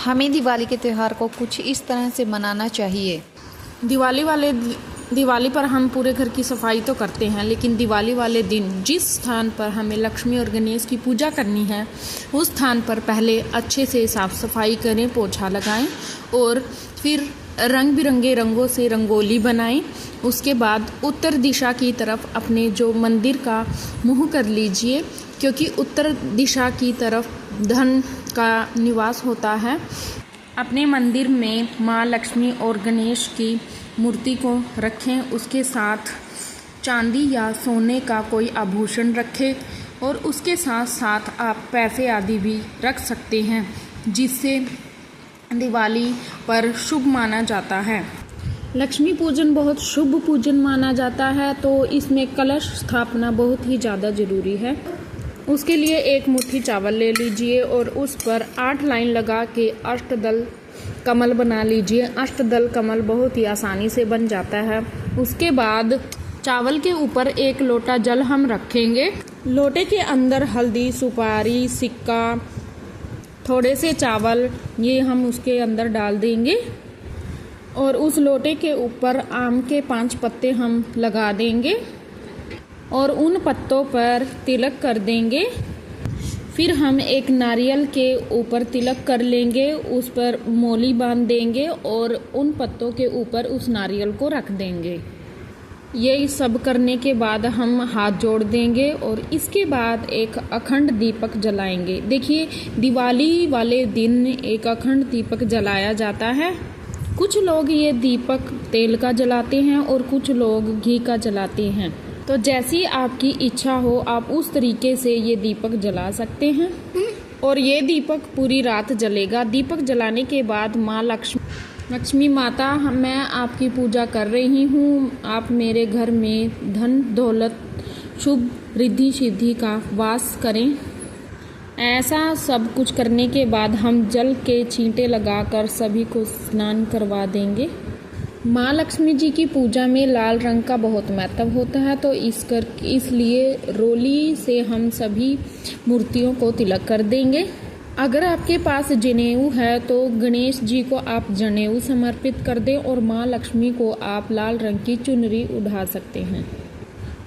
हमें दिवाली के त्यौहार को कुछ इस तरह से मनाना चाहिए। दिवाली पर हम पूरे घर की सफाई तो करते हैं, लेकिन दिवाली वाले दिन जिस स्थान पर हमें लक्ष्मी और गणेश की पूजा करनी है उस स्थान पर पहले अच्छे से साफ़ सफाई करें, पोछा लगाएं और फिर रंग बिरंगे रंगों से रंगोली बनाएं। उसके बाद उत्तर दिशा की तरफ अपने जो मंदिर का मुँह कर लीजिए, क्योंकि उत्तर दिशा की तरफ धन का निवास होता है। अपने मंदिर में माँ लक्ष्मी और गणेश की मूर्ति को रखें, उसके साथ चांदी या सोने का कोई आभूषण रखें और उसके साथ साथ आप पैसे आदि भी रख सकते हैं, जिससे दिवाली पर शुभ माना जाता है। लक्ष्मी पूजन बहुत शुभ पूजन माना जाता है, तो इसमें कलश स्थापना बहुत ही ज़्यादा ज़रूरी है। उसके लिए एक मुट्ठी चावल ले लीजिए और उस पर 8 लाइन लगा के अष्टदल कमल बना लीजिए। अष्टदल कमल बहुत ही आसानी से बन जाता है। उसके बाद चावल के ऊपर 1 लोटा जल हम रखेंगे। लोटे के अंदर हल्दी, सुपारी, सिक्का, थोड़े से चावल ये हम उसके अंदर डाल देंगे और उस लोटे के ऊपर आम के 5 पत्ते हम लगा देंगे और उन पत्तों पर तिलक कर देंगे। फिर हम एक नारियल के ऊपर तिलक कर लेंगे, उस पर मोली बांध देंगे और उन पत्तों के ऊपर उस नारियल को रख देंगे। ये सब करने के बाद हम हाथ जोड़ देंगे और इसके बाद एक अखंड दीपक जलाएंगे। देखिए, दिवाली वाले दिन एक अखंड दीपक जलाया जाता है। कुछ लोग ये दीपक तेल का जलाते हैं और कुछ लोग घी का जलाते हैं, तो जैसी आपकी इच्छा हो आप उस तरीके से ये दीपक जला सकते हैं और ये दीपक पूरी रात जलेगा। दीपक जलाने के बाद माँ लक्ष्मी माता, मैं आपकी पूजा कर रही हूँ, आप मेरे घर में धन दौलत शुभ रिद्धि सिद्धि का वास करें। ऐसा सब कुछ करने के बाद हम जल के छींटे लगाकर सभी को स्नान करवा देंगे। माँ लक्ष्मी जी की पूजा में लाल रंग का बहुत महत्व होता है, तो इसलिए रोली से हम सभी मूर्तियों को तिलक कर देंगे। अगर आपके पास जनेऊ है तो गणेश जी को आप जनेऊ समर्पित कर दें और माँ लक्ष्मी को आप लाल रंग की चुनरी उड़ा सकते हैं।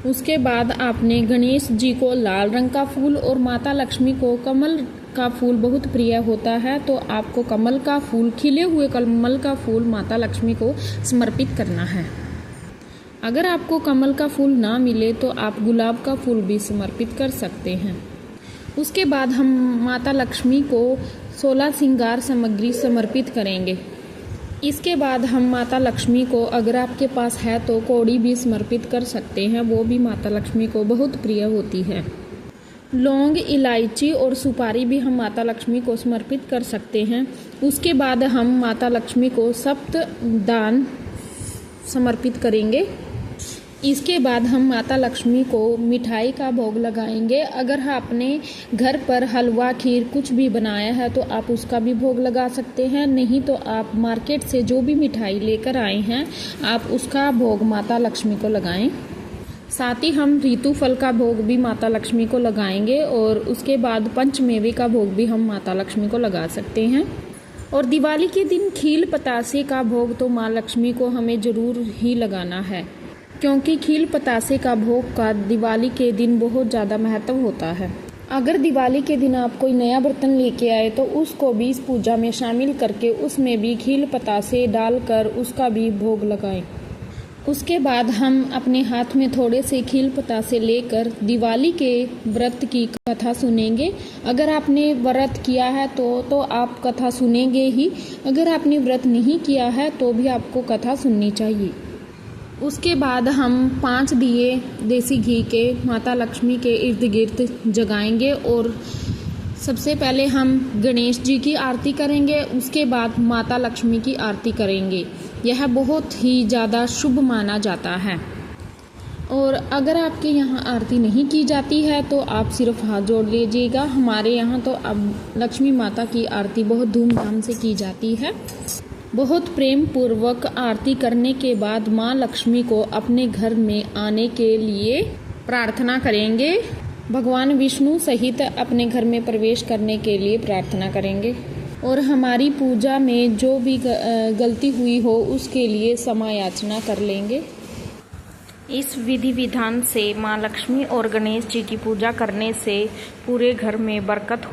उसके बाद आपने गणेश जी को लाल रंग का फूल और माता लक्ष्मी को कमल का फूल बहुत प्रिय होता है, तो आपको कमल का फूल, खिले हुए कमल का फूल माता लक्ष्मी को समर्पित करना है। अगर आपको कमल का फूल ना मिले तो आप गुलाब का फूल भी समर्पित कर सकते हैं। उसके बाद हम माता लक्ष्मी को 16 श्रृंगार सामग्री समर्पित करेंगे। इसके बाद हम माता लक्ष्मी को, अगर आपके पास है तो कौड़ी भी समर्पित कर सकते हैं, वो भी माता लक्ष्मी को बहुत प्रिय होती है। लौंग, इलायची और सुपारी भी हम माता लक्ष्मी को समर्पित कर सकते हैं। उसके बाद हम माता लक्ष्मी को सप्त दान समर्पित करेंगे। इसके बाद हम माता लक्ष्मी को मिठाई का भोग लगाएंगे। अगर आपने घर पर हलवा, खीर कुछ भी बनाया है तो आप उसका भी भोग लगा सकते हैं, नहीं तो आप मार्केट से जो भी मिठाई लेकर आए हैं आप उसका भोग माता लक्ष्मी को लगाएं। साथ ही हम ऋतु फल का भोग भी माता लक्ष्मी को लगाएंगे और उसके बाद पंचमेवे का भोग भी हम माता लक्ष्मी को लगा सकते हैं। और दिवाली के दिन खील पतासे का भोग तो माँ लक्ष्मी को हमें ज़रूर ही लगाना है, क्योंकि खील पतासे का भोग का दिवाली के दिन बहुत ज़्यादा महत्व होता है। अगर दिवाली के दिन आप कोई नया बर्तन लेके आए तो उसको भी इस पूजा में शामिल करके उसमें भी खील पतासे डालकर उसका भी भोग लगाएं। उसके बाद हम अपने हाथ में थोड़े से खील पतासे लेकर दिवाली के व्रत की कथा सुनेंगे। अगर आपने व्रत किया है तो आप कथा सुनेंगे ही, अगर आपने व्रत नहीं किया है तो भी आपको कथा सुननी चाहिए। उसके बाद हम 5 दिए देसी घी के माता लक्ष्मी के इर्द गिर्द जगाएंगे और सबसे पहले हम गणेश जी की आरती करेंगे, उसके बाद माता लक्ष्मी की आरती करेंगे। यह बहुत ही ज़्यादा शुभ माना जाता है। और अगर आपके यहाँ आरती नहीं की जाती है तो आप सिर्फ हाथ जोड़ लीजिएगा। हमारे यहाँ तो अब लक्ष्मी माता की आरती बहुत धूमधाम से की जाती है। बहुत प्रेम पूर्वक आरती करने के बाद माँ लक्ष्मी को अपने घर में आने के लिए प्रार्थना करेंगे। भगवान विष्णु सहित अपने घर में प्रवेश करने के लिए प्रार्थना करेंगे और हमारी पूजा में जो भी गलती हुई हो उसके लिए क्षमा याचना कर लेंगे। इस विधि विधान से माँ लक्ष्मी और गणेश जी की पूजा करने से पूरे घर में बरकत